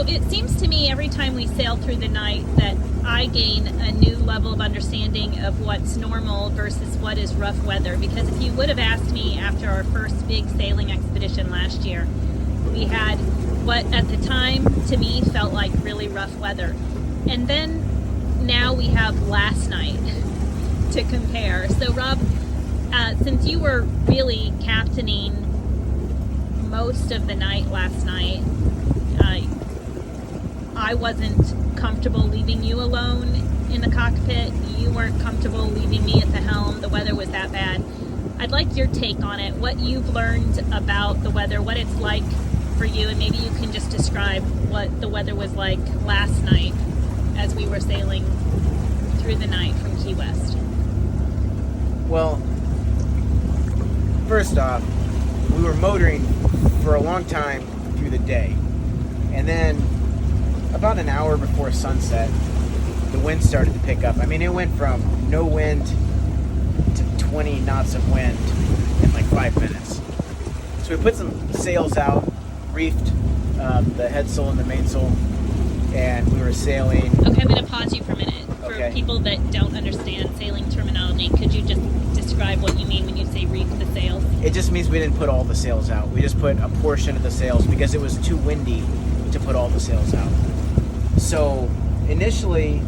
it seems to me every time we sail through the night that I gain a new level of understanding of what's normal versus what is rough weather. Because if you would have asked me after our first big sailing expedition last year, we had what at the time to me felt like really rough weather. And then now we have last night to compare. So Rob, since you were really captaining most of the night last night, I wasn't comfortable leaving you alone in the cockpit. You weren't comfortable leaving me at the helm. The weather was that bad. I'd like your take on it, what you've learned about the weather, what it's like for you, and maybe you can just describe what the weather was like last night as we were sailing through the night from Key West. Well, first off, we were motoring for a long time through the day. And then about an hour before sunset, the wind started to pick up. I mean, it went from no wind to 20 knots of wind in like 5 minutes. So we put some sails out, reefed the headsail and the mainsail, and we were sailing. Okay, I'm going to pause you for a minute. For Okay. people that don't understand sailing terminology, could you just describe what you mean when you say reef the sails? It just means we didn't put all the sails out. We just put a portion of the sails because it was too windy to put all the sails out. So initially,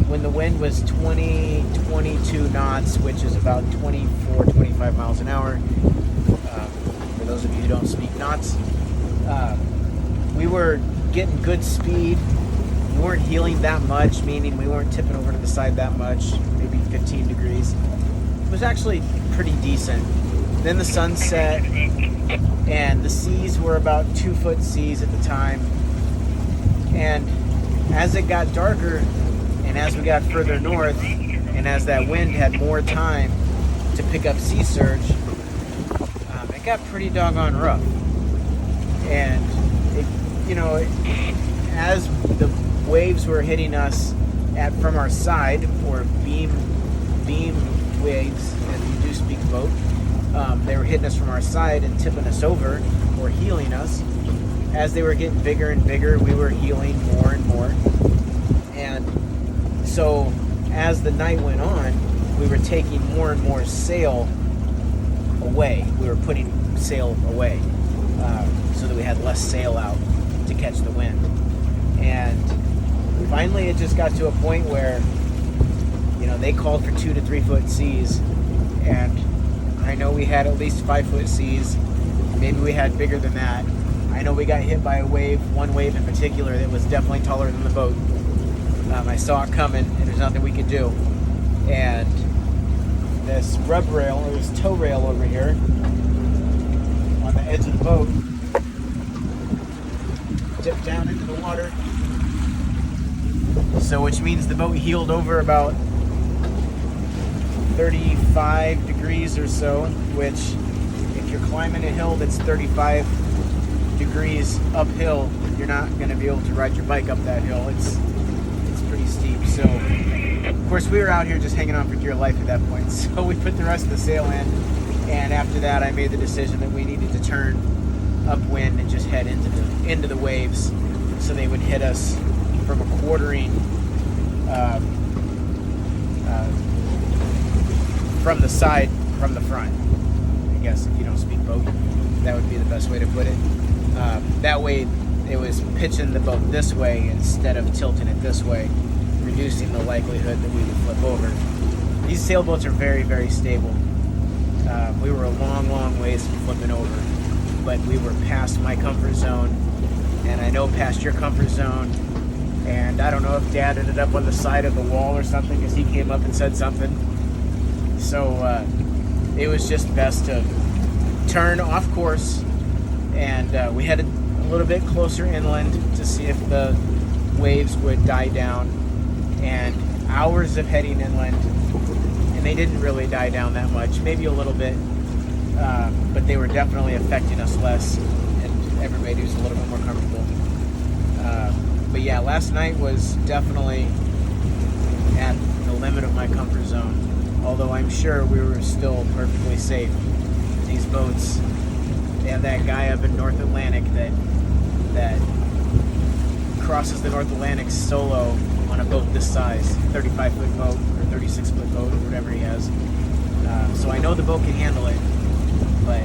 when the wind was 22 knots, which is about 24, 25 miles an hour, for those of you who don't speak knots, we were getting good speed. We weren't heeling that much, meaning we weren't tipping over to the side that much, maybe 15 degrees. It was actually pretty decent. Then the sun set, and the seas were about 2-foot seas at the time. And as it got darker, and as we got further north, and as that wind had more time to pick up sea surge, it got pretty doggone rough. And as the waves were hitting us from our side, or beam waves, if you do speak boat, they were hitting us from our side and tipping us over or heeling us. As they were getting bigger and bigger, we were heeling more and more. And so as the night went on, we were taking more and more sail away. We were putting sail away so that we had less sail out to catch the wind. And finally it just got to a point where, they called for 2 to 3 foot seas, and I know we had at least 5 foot seas. Maybe we had bigger than that. I know we got hit by one wave in particular that was definitely taller than the boat. I saw it coming, and there's nothing we could do. And this rub rail, or this tow rail over here on the edge of the boat, dipped down into the water. So which means the boat heeled over about 35 degrees or so, which if you're climbing a hill that's 35 degrees uphill, you're not going to be able to ride your bike up that hill. It's pretty steep. So of course we were out here just hanging on for dear life at that point. So we put the rest of the sail in, and after that I made the decision that we needed to turn upwind and just head into the waves, so they would hit us from a quartering from the side, from the front. I guess if you don't speak boat, that would be the best way to put it. That way it was pitching the boat this way instead of tilting it this way, reducing the likelihood that we would flip over. These sailboats are very, very stable. We were a long ways from flipping over, but we were past my comfort zone, and I know past your comfort zone. And I don't know if Dad ended up on the side of the wall or something, because he came up and said something. So it was just best to turn off course, and we headed a little bit closer inland to see if the waves would die down. And hours of heading inland, and they didn't really die down that much, maybe a little bit, but they were definitely affecting us less, and everybody was a little bit more comfortable. But yeah, last night was definitely at the limit of my comfort zone, although I'm sure we were still perfectly safe. These boats, they have that guy up in North Atlantic that crosses the North Atlantic solo on a boat this size, 35-foot boat or 36-foot boat or whatever he has. So I know the boat can handle it, but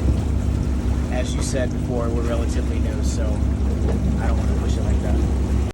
as you said before, we're relatively new, so I don't want to push it like that.